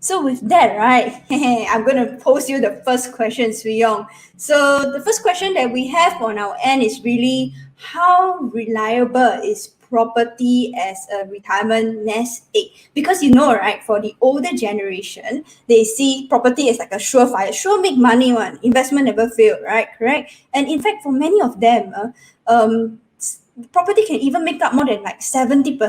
So with that, right, I'm going to pose you the first question, Swee Yong. So the first question that we have on our end is really how reliable is property as a retirement nest egg? Because you know, right, for the older generation, they see property as like a surefire, sure make money one, investment never fail, right? Correct. And in fact, for many of them, property can even make up more than like 70%,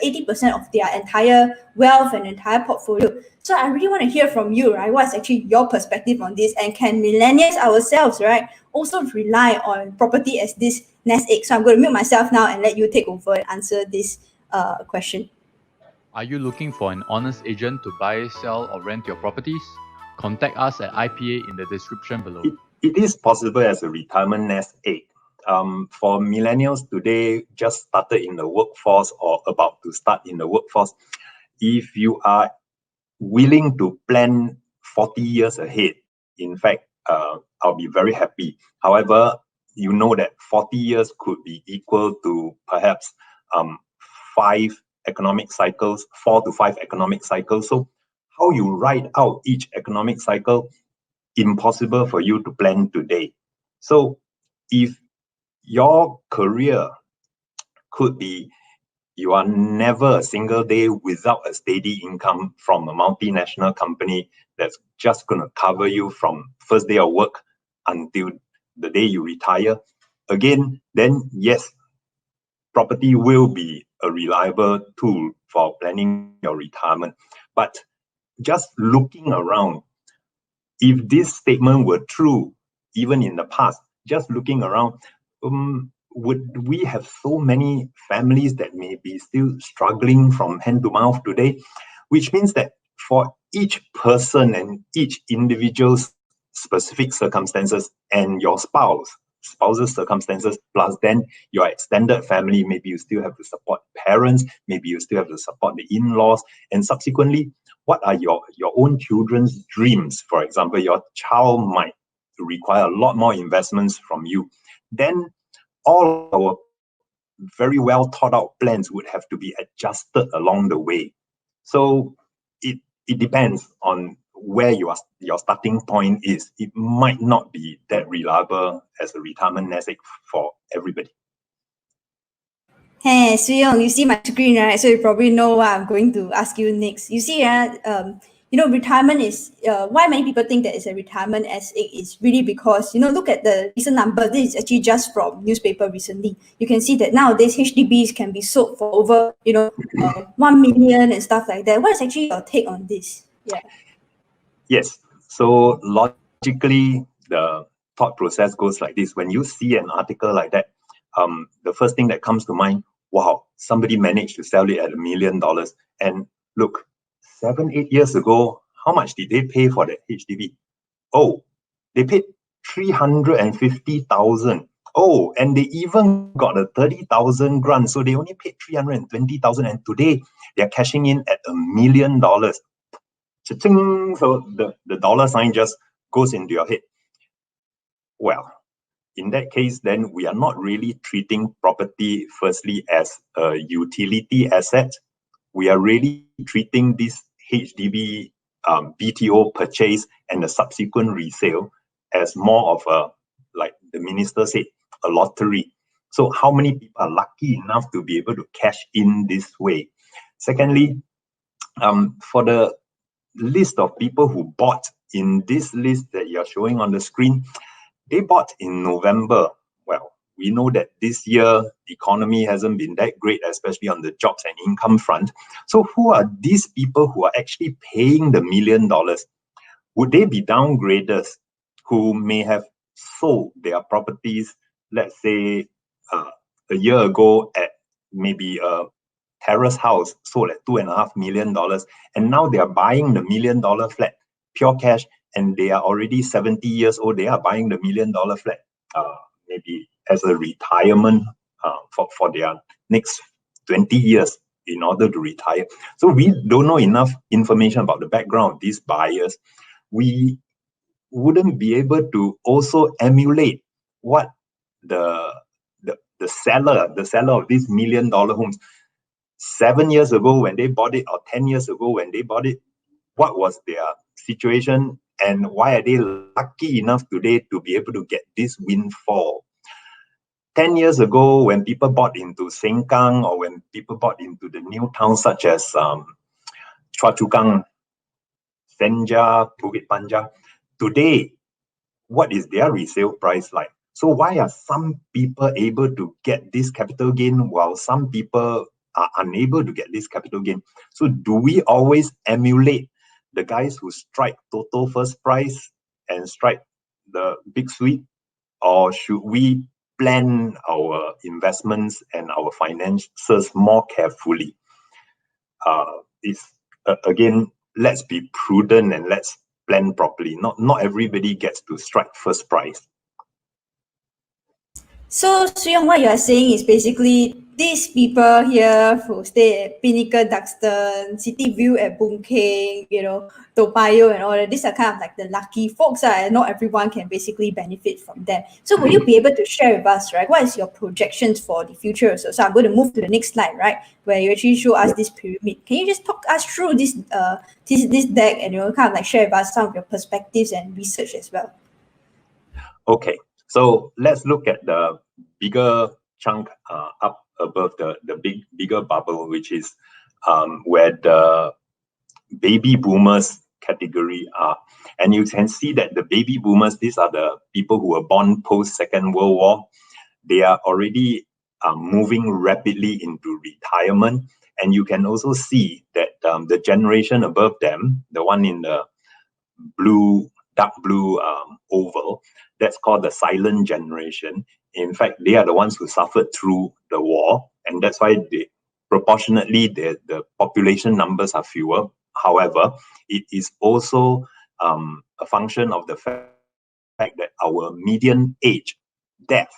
80% of their entire wealth and entire portfolio. So I really want to hear from you, right? What's actually your perspective on this? And can millennials ourselves, right, also rely on property as this nest egg? So I'm going to mute myself now and let you take over and answer this question. Are you looking for an honest agent to buy, sell, or rent your properties? Contact us at IPA in the description below. It is possible as a retirement nest egg. For millennials today, just started in the workforce or about to start in the workforce, if you are willing to plan 40 years ahead, in fact, I'll be very happy. However, you know that 40 years could be equal to perhaps 5 economic cycles, 4 to 5 economic cycles. So how you write out each economic cycle, impossible for you to plan today. So if your career could be you are never a single day without a steady income from a multinational company that's just going to cover you from first day of work until the day you retire, again, then yes, property will be a reliable tool for planning your retirement. But just looking around, if this statement were true, even in the past, just looking around, would we have so many families that may be still struggling from hand to mouth today? Which means that for each person and each individual's specific circumstances and your spouse's circumstances, plus then your extended family, maybe you still have to support parents, maybe you still have to support the in-laws, and subsequently, what are your own children's dreams? For example, your child might require a lot more investments from you. Then all our very well thought out plans would have to be adjusted along the way. So it depends on where your starting point is. It might not be that reliable as a retirement nest egg for everybody. Hey, Swee Yong, you see my screen, right? So you probably know what I'm going to ask you next. You see, retirement is why many people think that it's a retirement as it is really because, look at the recent number. This is actually just from newspaper recently. You can see that nowadays HDBs can be sold for over, 1 million and stuff like that. What is actually your take on this? Yeah. Yes. So logically, the thought process goes like this. When you see an article like that, the first thing that comes to mind, wow, somebody managed to sell it at $1 million. And look, 7-8 years ago, how much did they pay for that HDB? Oh, they paid 350,000. Oh, and they even got a 30,000 grant, so they only paid 320,000. And today they're cashing in at $1 million. Cha-ching! So the dollar sign just goes into your head. Well, in that case, then we are not really treating property firstly as a utility asset. We are really treating this HDB BTO purchase and the subsequent resale as more of a, like the minister said, a lottery. So how many people are lucky enough to be able to cash in this way? Secondly, for the list of people who bought in this list that you're showing on the screen, they bought in November. Well, we know that this year the economy hasn't been that great, especially on the jobs and income front. So who are these people who are actually paying the $1 million? Would they be downgraders who may have sold their properties, let's say a year ago at maybe a terrace house sold at $2.5 million, and now they are buying the $1 million flat, pure cash, and they are already 70 years old, they are buying the $1 million flat, maybe as a retirement for their next 20 years in order to retire. So we don't know enough information about the background of these buyers. We wouldn't be able to also emulate what the seller of these $1 million homes, 7 years ago when they bought it, or 10 years ago when they bought it, what was their situation, and why are they lucky enough today to be able to get this windfall? 10 years ago, when people bought into Sengkang, or when people bought into the new towns such as Choa Chu Kang, Senja, Bukit Panjang, today, what is their resale price like? So why are some people able to get this capital gain while some people are unable to get this capital gain? So do we always emulate the guys who strike total first price and strike the big sweep? Or should we plan our investments and our finances more carefully? Again, let's be prudent and let's plan properly. Not everybody gets to strike first price. So, Swee Yong, what you are saying is basically these people here who stay at Pinnacle Duxton, City View at Boon Keng, Toa Payoh and all that, these are kind of like the lucky folks, and not everyone can basically benefit from them. So will you be able to share with us, right, what is your projections for the future? So I'm going to move to the next slide, right, where you actually show us this pyramid. Can you just talk us through this deck and kind of like share with us some of your perspectives and research as well? Okay, so let's look at the bigger chunk up above the bigger bubble, which is where the baby boomers category are. And you can see that the baby boomers, these are the people who were born post Second World War. They are already moving rapidly into retirement. And you can also see that the generation above them, the one in the blue, dark blue oval, that's called the silent generation. In fact, they are the ones who suffered through the war, and that's why proportionately the population numbers are fewer. However, it is also a function of the fact that our median age, death,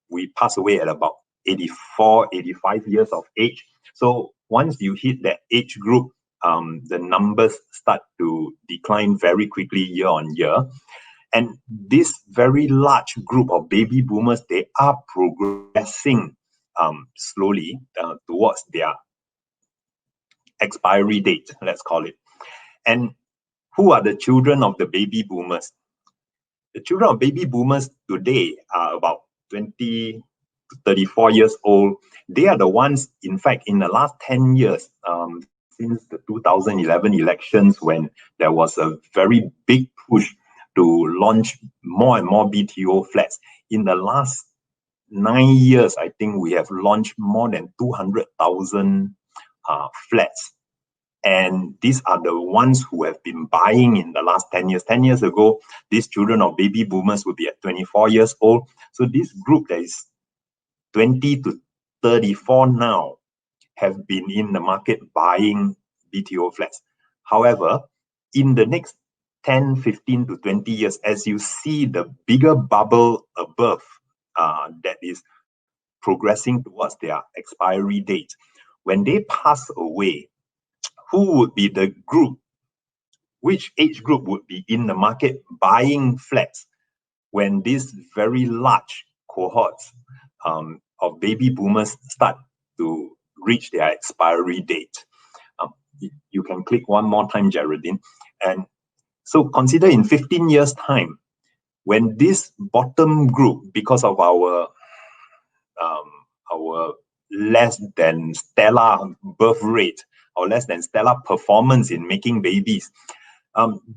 we pass away at about 84, 85 years of age. So once you hit that age group, the numbers start to decline very quickly year on year. And this very large group of baby boomers, they are progressing slowly towards their expiry date, let's call it. And who are the children of the baby boomers? The children of baby boomers today are about 20 to 34 years old. They are the ones, in fact, in the last 10 years, since the 2011 elections, when there was a very big push to launch more and more BTO flats. In the last 9 years, I think we have launched more than 200,000 flats. And these are the ones who have been buying in the last 10 years. 10 years ago, these children of baby boomers would be at 24 years old. So this group that is 20 to 34 now have been in the market buying BTO flats. However, in the next 10, 15 to 20 years, as you see the bigger bubble above that is progressing towards their expiry date, when they pass away, who would be the group, which age group would be in the market buying flats when these very large cohorts of baby boomers start to reach their expiry date? You can click one more time, Jeraldine. And so consider in 15 years' time, when this bottom group, because of our less than stellar birth rate, or less than stellar performance in making babies,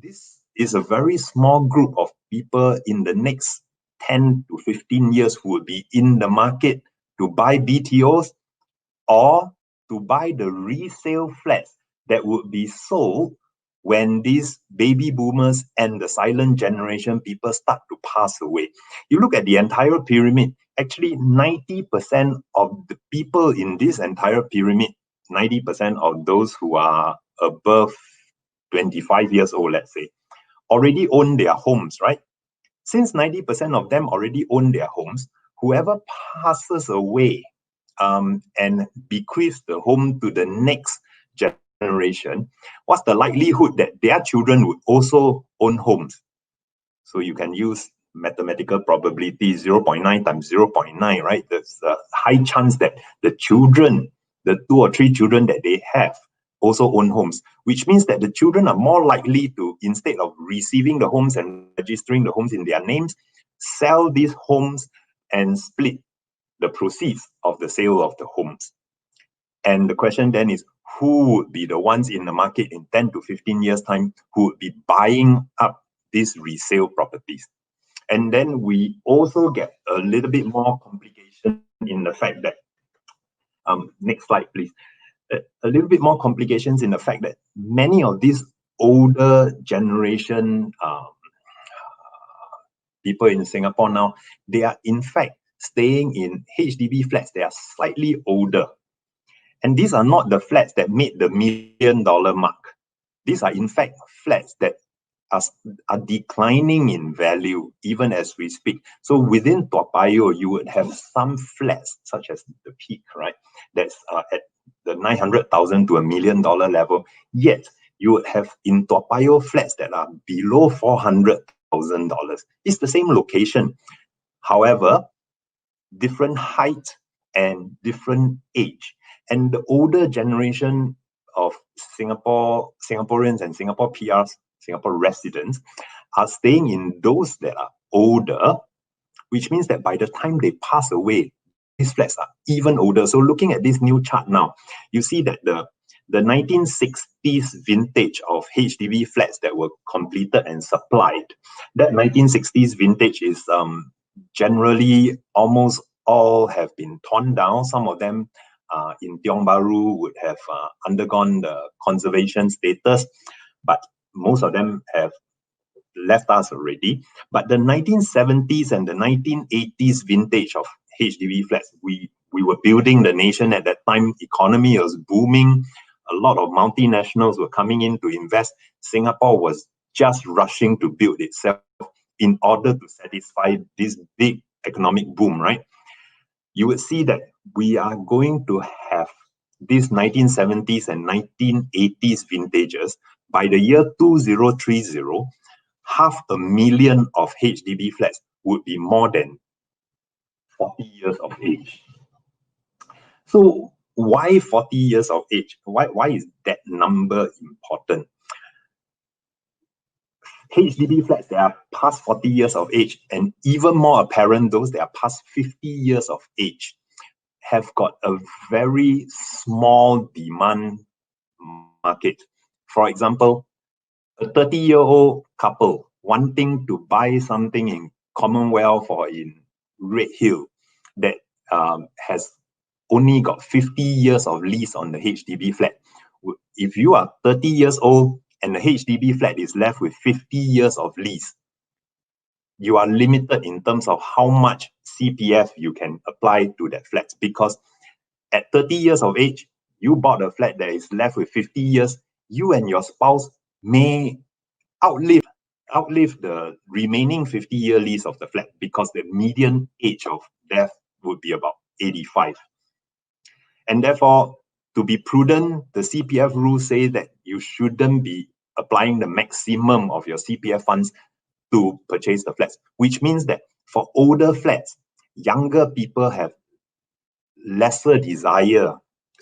this is a very small group of people in the next 10 to 15 years who will be in the market to buy BTOs or to buy the resale flats that would be sold when these baby boomers and the silent generation people start to pass away. You look at the entire pyramid, actually 90% of the people in this entire pyramid, 90% of those who are above 25 years old, let's say, already own their homes, right? Since 90% of them already own their homes, whoever passes away and bequeaths the home to the next generation, what's the likelihood that their children would also own homes? So you can use mathematical probability 0.9 times 0.9, right? There's a high chance that the children the 2 or 3 children that they have also own homes, which means that the children are more likely to, instead of receiving the homes and registering the homes in their names, sell these homes and split the proceeds of the sale of the homes. And the question then is, who would be the ones in the market in 10 to 15 years time who would be buying up these resale properties? And then we also get a little bit more complication in the fact that, next slide please, a little bit more complications in the fact that many of these older generation people in Singapore now, they are in fact staying in HDB flats. They are slightly older. And these are not the flats that made the $1 million mark. These are in fact flats that are declining in value even as we speak. So within Toa Payoh, you would have some flats such as the Peak, right? That's at the 900,000 to $1 million level. Yet you would have in Toa Payoh flats that are below $400,000. It's the same location. However, different height and different age. And the older generation of Singaporeans and Singapore PRs, Singapore residents, are staying in those that are older, which means that by the time they pass away, these flats are even older. So looking at this new chart now, you see that the 1960s vintage of HDB flats that were completed and supplied, that 1960s vintage is generally almost all have been torn down. Some of them in Tiong Bahru would have undergone the conservation status, but most of them have left us already. But the 1970s and the 1980s vintage of HDB flats, we were building the nation at that time. Economy was booming. A lot of multinationals were coming in to invest. Singapore was just rushing to build itself in order to satisfy this big economic boom, right? You would see that we are going to have these 1970s and 1980s vintages. By the year 2030, 500,000 of HDB flats would be more than 40 years of age. So why 40 years of age? Why is that number important? HDB flats that are past 40 years of age, and even more apparent, those that are past 50 years of age, have got a very small demand market. For example, a 30-year-old couple wanting to buy something in Commonwealth or in Redhill that has only got 50 years of lease on the HDB flat. If you are 30 years old and the HDB flat is left with 50 years of lease, you are limited in terms of how much CPF you can apply to that flat, because at 30 years of age, you bought a flat that is left with 50 years, you and your spouse may outlive the remaining 50-year lease of the flat, because the median age of death would be about 85. And therefore, to be prudent, the CPF rules say that you shouldn't be applying the maximum of your CPF funds to purchase the flats, which means that for older flats, younger people have lesser desire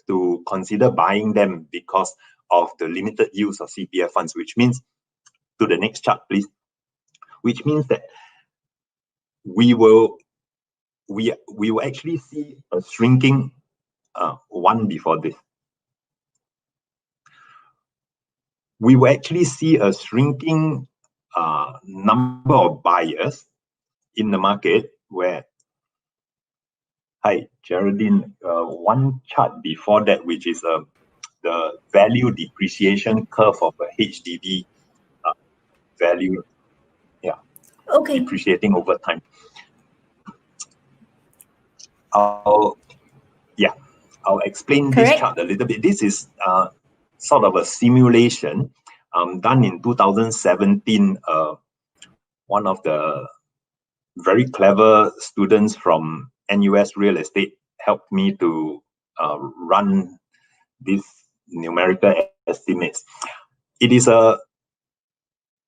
to consider buying them because of the limited use of CPF funds, which means, to the next chart, please, which means that we will actually see a shrinking one before this. We will actually see a shrinking number of buyers in the market where, hi, Geraldine, one chart before that, which is the value depreciation curve of a HDB value, Okay. depreciating over time. I'll explain this chart a little bit. This is sort of a simulation done in 2017. One of the very clever students from NUS Real Estate helped me to run these numerical estimates. It is a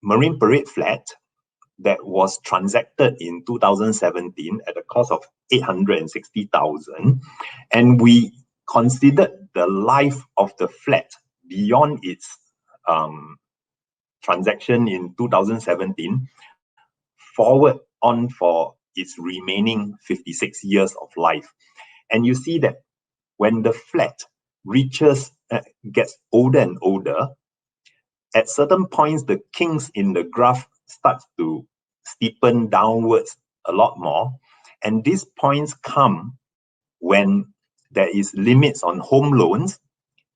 Marine Parade flat that was transacted in 2017 at a cost of 860,000, and we considered the life of the flat beyond its transaction in 2017 forward on for its remaining 56 years of life. And you see that when the flat gets older and older, at certain points, the kinks in the graph starts to steepen downwards a lot more. And these points come when there is limits on home loans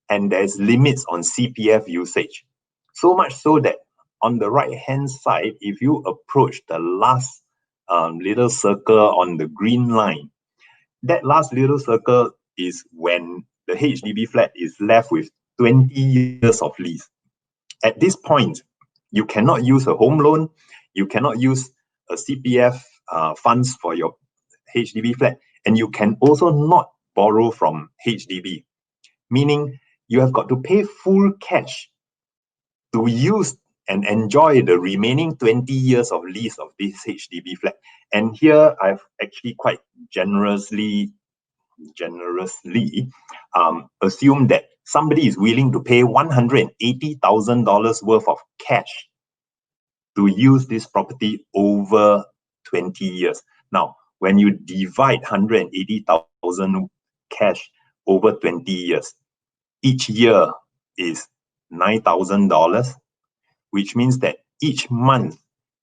and there's limits on CPF usage. So much so that on the right-hand side, if you approach the last little circle on the green line, that last little circle is when the HDB flat is left with 20 years of lease. At this point, you cannot use a home loan, you cannot use a CPF funds for your HDB flat, and you can also not borrow from HDB, meaning you have got to pay full cash to use and enjoy the remaining 20 years of lease of this HDB flat. And here I've actually quite generously assumed that somebody is willing to pay $180,000 worth of cash to use this property over 20 years. Now, when you divide 180,000 cash over 20 years, each year is $9,000, which means that each month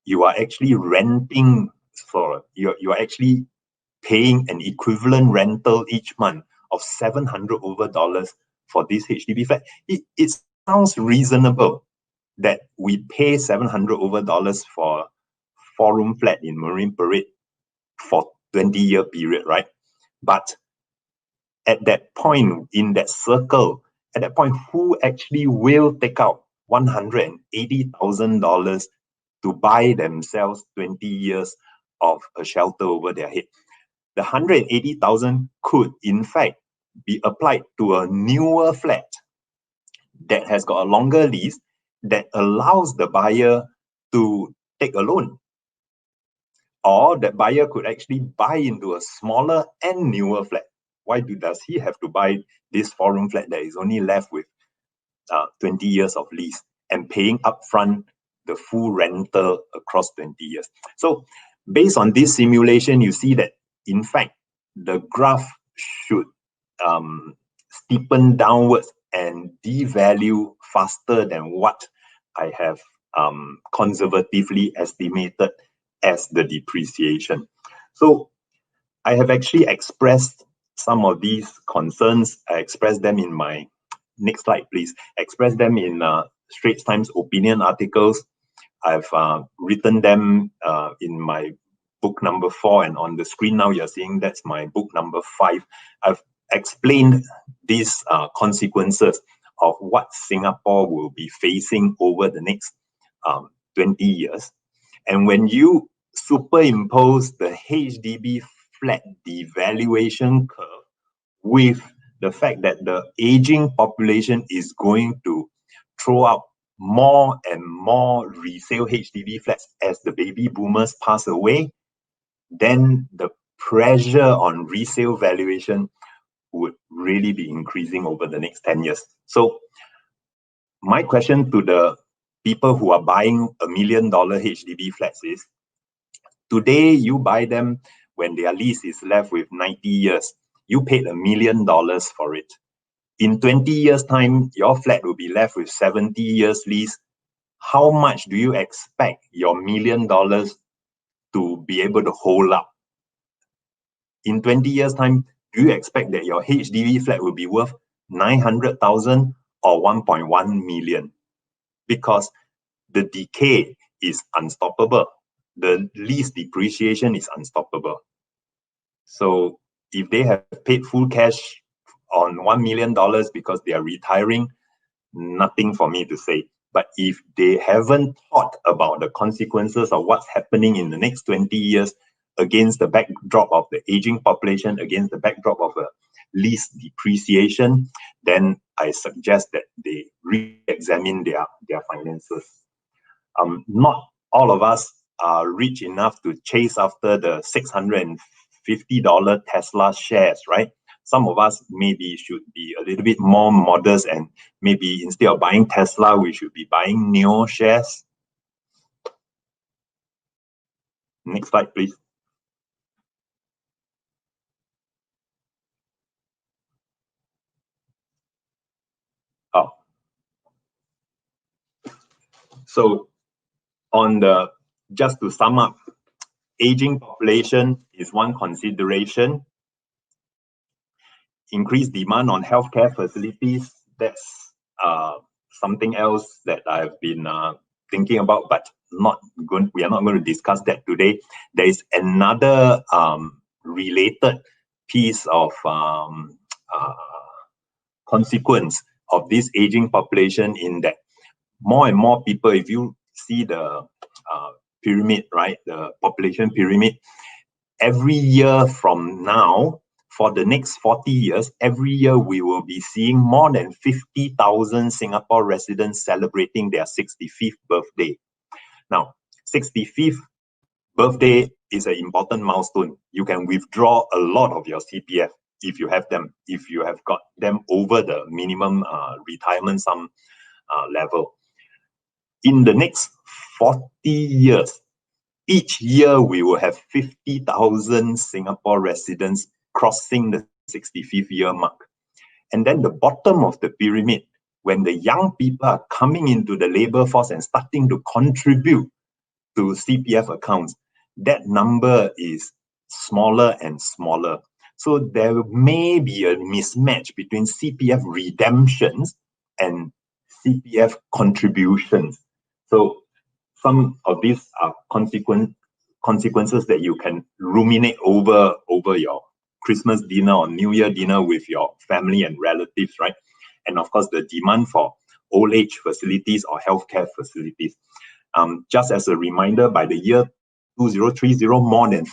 you are actually renting for, you're actually paying an equivalent rental each month of $700 over for this HDB flat. It sounds reasonable that we pay $700 over for 4-room flat in Marine Parade for 20-year period, right? But at that point, in that circle, at that point, who actually will take out $180,000 to buy themselves 20 years of a shelter over their head? The $180,000 could, in fact, be applied to a newer flat that has got a longer lease that allows the buyer to take a loan. Or that buyer could actually buy into a smaller and newer flat. Why does he have to buy this 4-room flat that is only left with 20 years of lease and paying upfront the full rental across 20 years? So based on this simulation, you see that in fact, the graph should steepen downwards and devalue faster than what I have conservatively estimated as the depreciation. So I have actually expressed some of these concerns. I expressed them in my next slide, please. Express them in Straits Times opinion articles. I've written them in my book number 4, and on the screen now you're seeing that's my book number 5. I've explained these consequences of what Singapore will be facing over the next 20 years. And when you superimpose the HDB flat devaluation curve with the fact that the aging population is going to throw out more and more resale HDB flats as the baby boomers pass away, then the pressure on resale valuation would really be increasing over the next 10 years. So my question to the people who are buying $1 million HDB flats is, today you buy them when their lease is left with 90 years. You paid $1 million for it. In 20 years' time, your flat will be left with 70 years lease. How much do you expect your $1 million to be able to hold up? In 20 years' time, do you expect that your HDB flat will be worth 900,000 or 1.1 million? Because the decay is unstoppable. The lease depreciation is unstoppable. So if they have paid full cash on $1 million because they are retiring, nothing for me to say. But if they haven't thought about the consequences of what's happening in the next 20 years against the backdrop of the aging population, against the backdrop of a lease depreciation, then I suggest that they re-examine their finances. Not all of us are rich enough to chase after the $650 Tesla shares, right? Some of us maybe should be a little bit more modest, and maybe instead of buying Tesla, we should be buying Neo shares. Next slide, please. Oh. So just to sum up, aging population is one consideration. Increased demand on healthcare facilities, that's something else that I've been thinking about, but we are not going to discuss that today. There is another related piece of consequence of this aging population, in that more and more people, if you see the pyramid, right, the population pyramid, every year from now, for the next 40 years, every year we will be seeing more than 50,000 Singapore residents celebrating their 65th birthday. Now, 65th birthday is an important milestone. You can withdraw a lot of your CPF if you have them, if you have got them over the minimum retirement sum level. In the next 40 years, each year we will have 50,000 Singapore residents crossing the 65th year mark. And then the bottom of the pyramid, when the young people are coming into the labor force and starting to contribute to CPF accounts, that number is smaller and smaller. So there may be a mismatch between CPF redemptions and CPF contributions. So some of these are consequences that you can ruminate over your Christmas dinner or New Year dinner with your family and relatives, right? And of course, the demand for old age facilities or healthcare facilities. Just as a reminder, by the year 2030, more than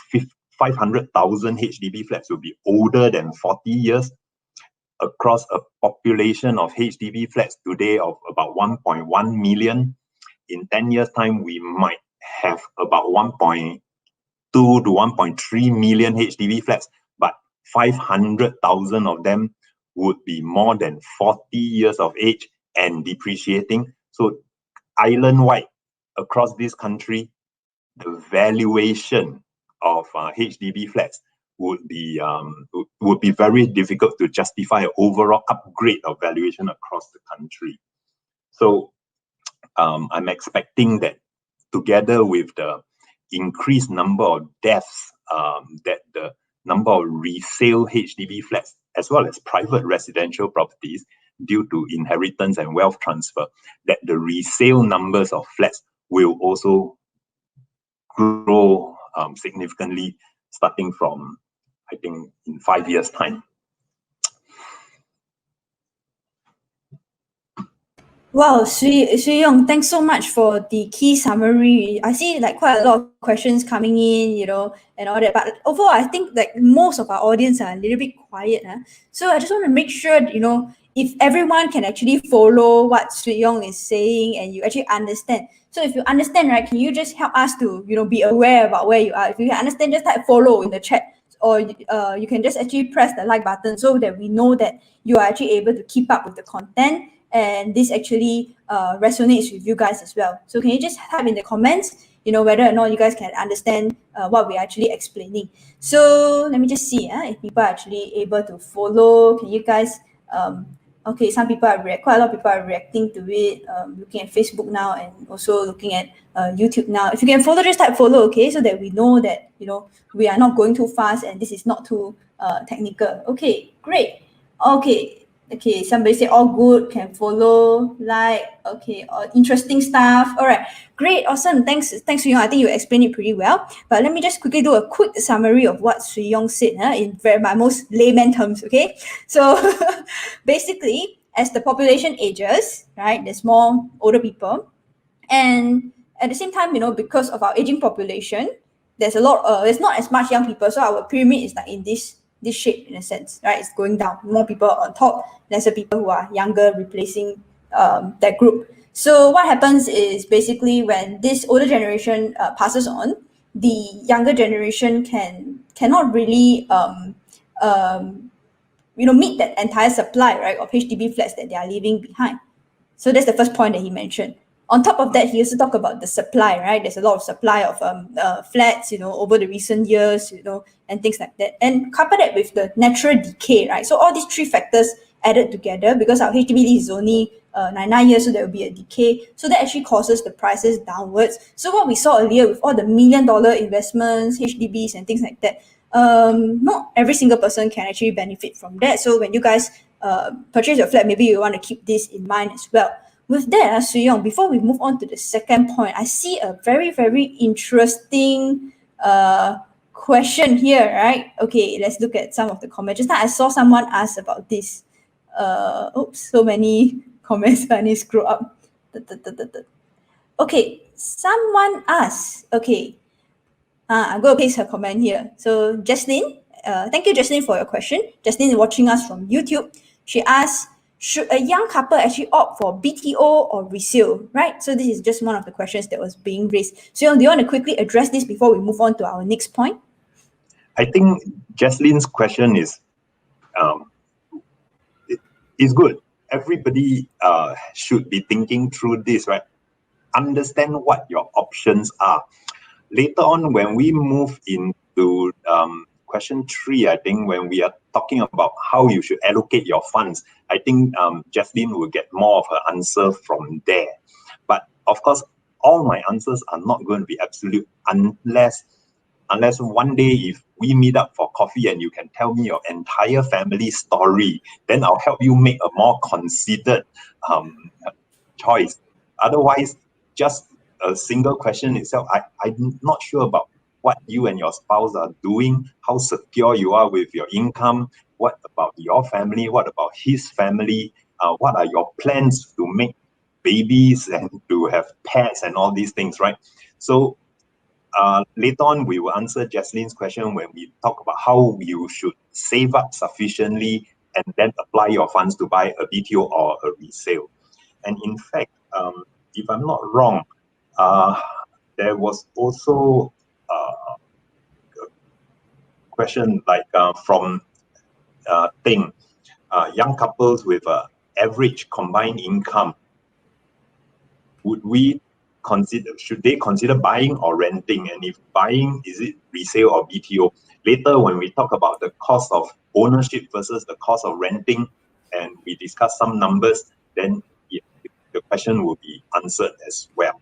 500,000 HDB flats will be older than 40 years. Across a population of HDB flats today of about 1.1 million, in 10 years' time, we might have about 1.2 to 1.3 million HDB flats, but 500,000 of them would be more than 40 years of age and depreciating. So island-wide, across this country, the valuation of HDB flats would be very difficult to justify an overall upgrade of valuation across the country. So I'm expecting that, together with the increased number of deaths, that the number of resale HDB flats, as well as private residential properties due to inheritance and wealth transfer, that the resale numbers of flats will also grow significantly, starting from, I think, in 5 years' time. Wow, Swee Yong, thanks so much for the key summary. I see like quite a lot of questions coming in, and all that. But overall, I think like most of our audience are a little bit quiet. So I just want to make sure, if everyone can actually follow what Swee Yong is saying and you actually understand. So if you understand, right, can you just help us to, be aware about where you are? If you understand, just type follow in the chat, or you can just actually press the like button so that we know that you are actually able to keep up with the content, and this actually resonates with you guys as well. So can you just type in the comments, whether or not you guys can understand what we're actually explaining. So let me just see if people are actually able to follow. Can you guys, okay, some people are quite a lot of people are reacting to it, looking at Facebook now and also looking at YouTube now. If you can follow, just type follow, okay, so that we know that, we are not going too fast and this is not too technical. Okay, great. Okay, somebody say all good, can follow, like, okay, interesting stuff. All right, great, awesome. Thanks, Swee Yong. I think you explained it pretty well. But let me just quickly do a quick summary of what Swee Yong said in my most layman terms, okay? So basically, as the population ages, right, there's more older people. And at the same time, because of our aging population, there's not as much young people. So our pyramid is like in this shape, in a sense, right? It's going down. More people on top, lesser people who are younger replacing that group. So what happens is, basically, when this older generation passes on, the younger generation cannot really meet that entire supply, right, of HDB flats that they are leaving behind. So that's the first point that he mentioned. On top of that, he also talked about the supply, right? There's a lot of supply of flats, over the recent years, and things like that. And couple that with the natural decay, right? So all these three factors added together, because our HDB lease is only 99 years, so there will be a decay. So that actually causes the prices downwards. So what we saw earlier with all the $1 million investments, HDBs, and things like that, not every single person can actually benefit from that. So when you guys purchase your flat, maybe you want to keep this in mind as well. With that, Swee Yong, before we move on to the second point, I see a very, very interesting question here, right? Okay, let's look at some of the comments. Just now I saw someone ask about this. Oops, so many comments. I need to scroll up. Okay, someone asked, okay, I'm going to paste her comment here. So Jaslyn, thank you, Jaslyn, for your question. Jaslyn is watching us from YouTube. She asked, should a young couple actually opt for BTO or resale, right? So this is just one of the questions that was being raised. So do you want to quickly address this before we move on to our next point? I think Jaslyn's question is good. Everybody should be thinking through this, right? Understand what your options are. Later on, when we move into question 3, I think when we are talking about how you should allocate your funds, I think Jaslyn will get more of her answer from there. But of course, all my answers are not going to be absolute unless one day if we meet up for coffee and you can tell me your entire family story, then I'll help you make a more considered choice. Otherwise, just a single question itself, I'm not sure about what you and your spouse are doing, how secure you are with your income, what about your family, what about his family, what are your plans to make babies and to have pets and all these things, right? So later on, we will answer Jaslyn's question when we talk about how you should save up sufficiently and then apply your funds to buy a BTO or a resale. And in fact, if I'm not wrong, there was also a question like from Ting, young couples with average combined income, should they consider buying or renting? And if buying, is it resale or BTO? Later, when we talk about the cost of ownership versus the cost of renting, and we discuss some numbers, then the question will be answered as well.